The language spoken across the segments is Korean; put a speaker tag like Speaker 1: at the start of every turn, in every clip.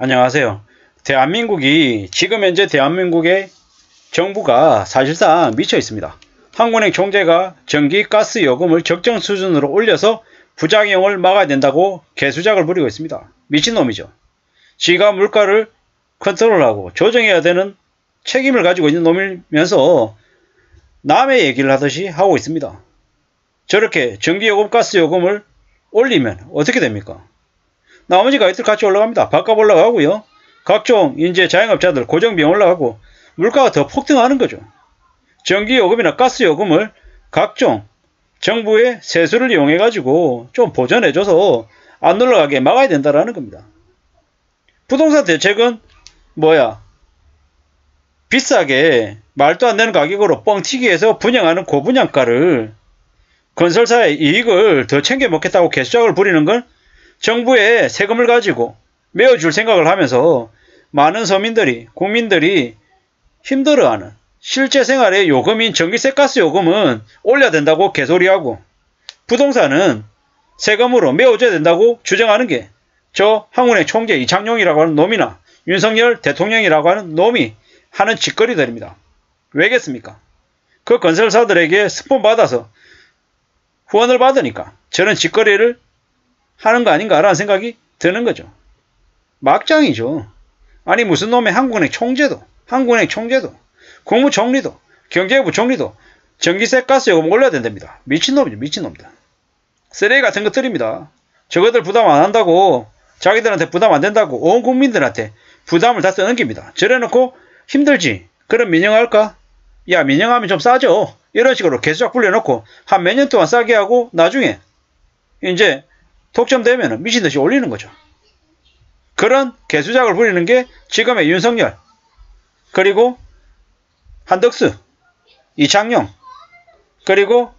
Speaker 1: 안녕하세요. 지금 현재 대한민국의 정부가 사실상 미쳐 있습니다. 한국은행 총재가 전기, 가스 요금을 적정 수준으로 올려서 부작용을 막아야 된다고 개수작을 부리고 있습니다. 미친놈이죠. 지가 물가를 컨트롤하고 조정해야 되는 책임을 가지고 있는 놈이면서 남의 얘기를 하듯이 하고 있습니다. 저렇게 전기요금, 가스요금을 올리면 어떻게 됩니까? 나머지 가격들 같이 올라갑니다. 밥값 올라가고요. 각종 이제 자영업자들 고정비용 올라가고 물가가 더 폭등하는 거죠. 전기요금이나 가스요금을 각종 정부의 세수를 이용해 가지고 좀 보전해줘서 안 올라가게 막아야 된다라는 겁니다. 부동산 대책은 비싸게 말도 안 되는 가격으로 뻥튀기해서 분양하는 고분양가를 건설사의 이익을 더 챙겨 먹겠다고 개수작을 부리는 건 정부의 세금을 가지고 메어줄 생각을 하면서 많은 서민들이, 국민들이 힘들어하는 실제 생활의 요금인 전기세, 가스 요금은 올려야 된다고 개소리하고 부동산은 세금으로 메어줘야 된다고 주장하는 게 저 한국은행 총재 이창용이라고 하는 놈이나 윤석열 대통령이라고 하는 놈이 하는 짓거리들입니다. 왜겠습니까? 그 건설사들에게 스폰 받아서 후원을 받으니까 저런 짓거리를 하는 거 아닌가라는 생각이 드는 거죠. 막장이죠. 아니 무슨 놈의 한국은행 총재도 국무총리도 경제부총리도 전기세, 가스요금 올려야 된답니다. 미친놈이죠. 미친놈들. 쓰레기 같은 것들입니다. 저거들 부담 안 한다고 자기들한테 부담 안 된다고 온 국민들한테 부담을 다 떠넘깁니다. 저래놓고 힘들지. 그럼 민영할까? 야 민영하면 좀 싸죠. 이런 식으로 개수작 불려놓고 한 몇 년 동안 싸게 하고 나중에 이제 독점되면 미친듯이 올리는 거죠. 그런 개수작을 부리는 게 지금의 윤석열, 그리고 한덕수, 이창용, 그리고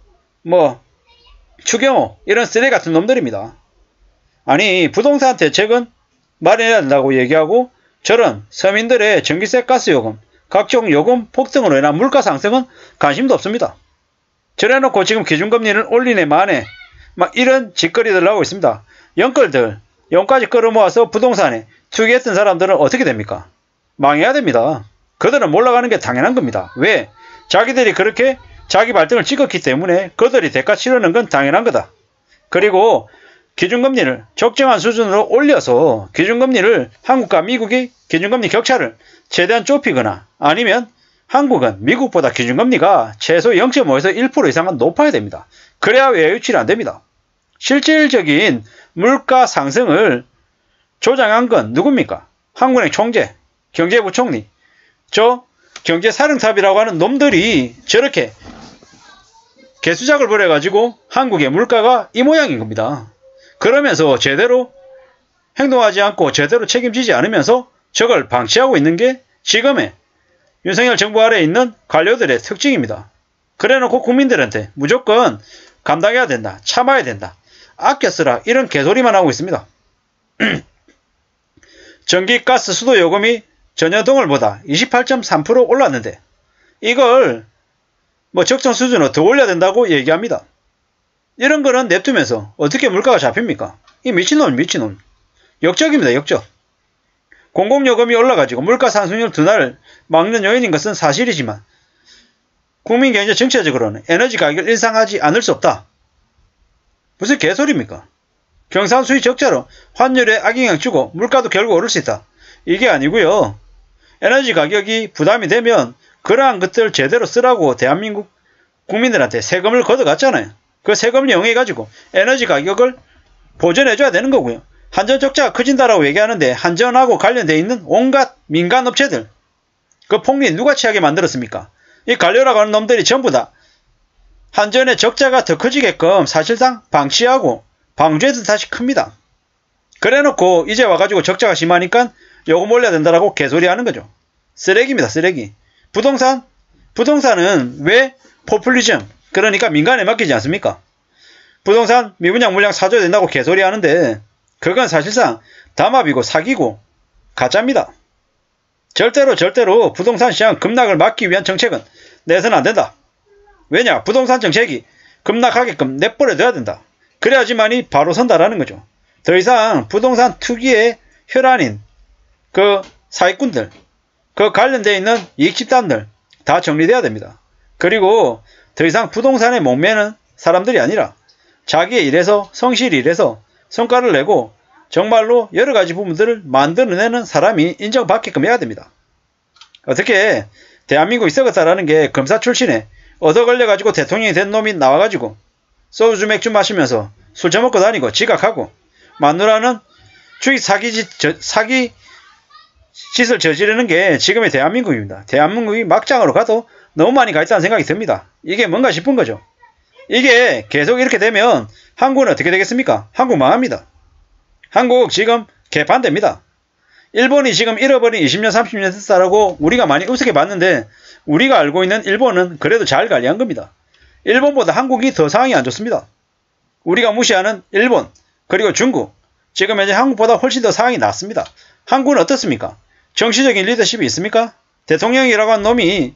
Speaker 1: 추경호 이런 쓰레기 같은 놈들입니다. 아니 부동산 대책은 마련해야 된다고 얘기하고 저런 서민들의 전기세, 가스요금, 각종 요금 폭등으로 인한 물가 상승은 관심도 없습니다. 저래놓고 지금 기준금리를 올리네 마네 이런 짓거리들 하고 있습니다. 영끌들 용까지 끌어모아서 부동산에 투기했던 사람들은 어떻게 됩니까? 망해야 됩니다. 그들은 몰라가는 게 당연한 겁니다. 왜? 자기들이 그렇게 자기 발등을 찍었기 때문에 그들이 대가 치르는 건 당연한 거다. 그리고 기준금리를 적정한 수준으로 올려서 기준금리를 한국과 미국의 기준금리 격차를 최대한 좁히거나 아니면 한국은 미국보다 기준금리가 최소 0.5에서 1% 이상은 높아야 됩니다. 그래야 외유출이 안 됩니다. 실질적인 물가 상승을 조장한 건 누굽니까? 한국은행 총재, 경제부총리, 저 경제사령탑이라고 하는 놈들이 저렇게 개수작을 벌여가지고 한국의 물가가 이 모양인 겁니다. 그러면서 제대로 행동하지 않고 제대로 책임지지 않으면서 저걸 방치하고 있는 게 지금의 윤석열 정부 아래에 있는 관료들의 특징입니다. 그래놓고 국민들한테 무조건 감당해야 된다, 참아야 된다, 아껴 쓰라 이런 개소리만 하고 있습니다. 전기, 가스, 수도 요금이 전년동월보다 28.3% 올랐는데 이걸 적정 수준으로 더 올려야 된다고 얘기합니다. 이런 거는 냅두면서 어떻게 물가가 잡힙니까? 이 미친놈. 역적입니다. 역적. 공공요금이 올라가지고 물가 상승률 둔화를 막는 요인인 것은 사실이지만 국민 경제 전체적으로는 에너지 가격을 인상하지 않을 수 없다. 무슨 개소리입니까? 경상수지 적자로 환율에 악영향 주고 물가도 결국 오를 수 있다. 이게 아니고요. 에너지 가격이 부담이 되면 그러한 것들 제대로 쓰라고 대한민국 국민들한테 세금을 걷어갔잖아요. 그 세금을 이용해가지고 에너지 가격을 보전해줘야 되는 거고요. 한전 적자가 커진다라고 얘기하는데 한전하고 관련되어 있는 온갖 민간업체들 그 폭리 누가 취하게 만들었습니까? 이 관료라고 하는 놈들이 전부 다 한전의 적자가 더 커지게끔 사실상 방치하고 방조해서 다시 큽니다. 그래놓고 이제 와가지고 적자가 심하니까 요금 올려야 된다라고 개소리하는 거죠. 쓰레기입니다. 쓰레기. 부동산은 왜 포퓰리즘 그러니까 민간에 맡기지 않습니까? 부동산 미분양 물량 사줘야 된다고 개소리 하는데 그건 사실상 담합이고 사기고 가짜입니다. 절대로 부동산 시장 급락을 막기 위한 정책은 내서는 안 된다. 왜냐? 부동산 정책이 급락하게끔 내버려둬야 된다. 그래야지만이 바로 선다라는 거죠. 더 이상 부동산 투기의 혈안인 그 사기꾼들, 그 관련되어 있는 이익집단들 다 정리돼야 됩니다. 그리고 더 이상 부동산에 목매는 사람들이 아니라 자기의 일에서 성실히 일해서 성과를 내고 정말로 여러 가지 부분들을 만들어내는 사람이 인정받게끔 해야 됩니다. 어떻게 대한민국이 썩었다라는 게 검사 출신에 얻어 걸려가지고 대통령이 된 놈이 나와가지고 소주 맥주 마시면서 술 처먹고 다니고 지각하고 마누라는 사기 짓을 저지르는 게 지금의 대한민국입니다. 대한민국이 막장으로 가도 너무 많이 가 있다는 생각이 듭니다. 이게 뭔가 싶은 거죠. 이게 계속 이렇게 되면 한국은 어떻게 되겠습니까? 한국 망합니다. 한국 지금 개판됩니다. 일본이 지금 잃어버린 20년 30년 됐다라고 우리가 많이 우습게 봤는데 우리가 알고 있는 일본은 그래도 잘 관리한 겁니다. 일본보다 한국이 더 상황이 안 좋습니다. 우리가 무시하는 일본 그리고 중국 지금 현재 한국보다 훨씬 더 상황이 낫습니다. 한국은 어떻습니까? 정치적인 리더십이 있습니까? 대통령이라고 한 놈이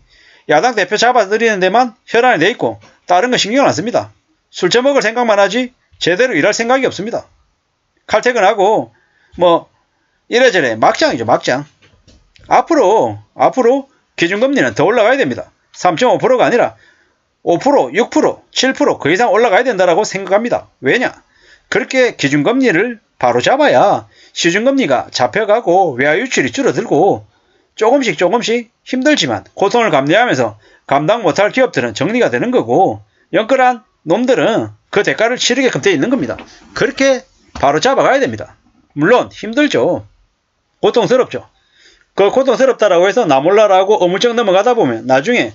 Speaker 1: 야당 대표 잡아들이는 데만 혈안이 돼 있고 다른 거 신경 안 씁니다. 술 처먹을 생각만 하지 제대로 일할 생각이 없습니다. 칼퇴근하고 뭐 이래저래 막장이죠. 막장. 앞으로 기준금리는 더 올라가야 됩니다. 3.5%가 아니라 5%, 6%, 7% 그 이상 올라가야 된다고 생각합니다. 왜냐? 그렇게 기준금리를 바로 잡아야 시중금리가 잡혀가고 외화유출이 줄어들고 조금씩 힘들지만 고통을 감내하면서 감당 못할 기업들은 정리가 되는 거고 영끌한 놈들은 그 대가를 치르게끔 되어 있는 겁니다. 그렇게 바로 잡아가야 됩니다. 물론 힘들죠. 고통스럽죠. 그 고통스럽다라고 해서 나 몰라라고 어물쩍 넘어가다 보면 나중에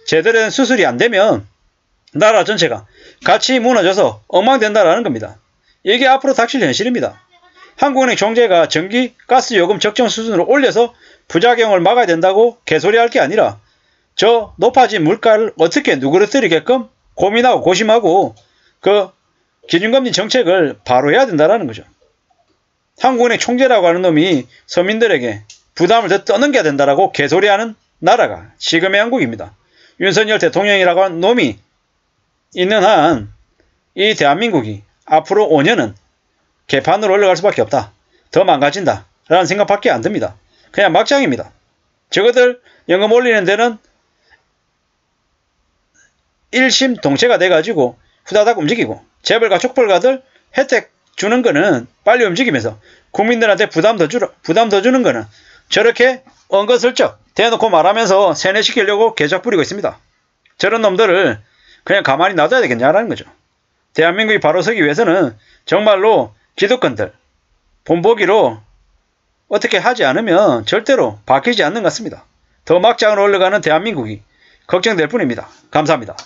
Speaker 1: 제대로 된 수술이 안 되면 나라 전체가 같이 무너져서 엉망된다라는 겁니다. 이게 앞으로 닥칠 현실입니다. 한국은행 총재가 전기, 가스 요금 적정 수준으로 올려서 부작용을 막아야 된다고 개소리할 게 아니라 저 높아진 물가를 어떻게 누그러뜨리게끔 고민하고 고심하고 그 기준금리 정책을 바로 해야 된다는 거죠. 한국은행 총재라고 하는 놈이 서민들에게 부담을 더 떠넘겨야 된다라고 개소리하는 나라가 지금의 한국입니다. 윤석열 대통령이라고 하는 놈이 있는 한 이 대한민국이 앞으로 5년은 개판으로 올라갈 수밖에 없다. 더 망가진다. 라는 생각밖에 안 듭니다. 그냥 막장입니다. 저거들 연금 올리는 데는 일심동체가 돼가지고 후다닥 움직이고 재벌가 촉벌가들 혜택 주는 거는 빨리 움직이면서 국민들한테 부담 더 주는 거는 저렇게 엉거슬쩍 대놓고 말하면서 세뇌시키려고 계적 부리고 있습니다. 저런 놈들을 그냥 가만히 놔둬야 되겠냐라는 거죠. 대한민국이 바로 서기 위해서는 정말로 기득권들 본보기로 어떻게 하지 않으면 절대로 바뀌지 않는 것 같습니다. 더 막장으로 올라가는 대한민국이 걱정될 뿐입니다. 감사합니다.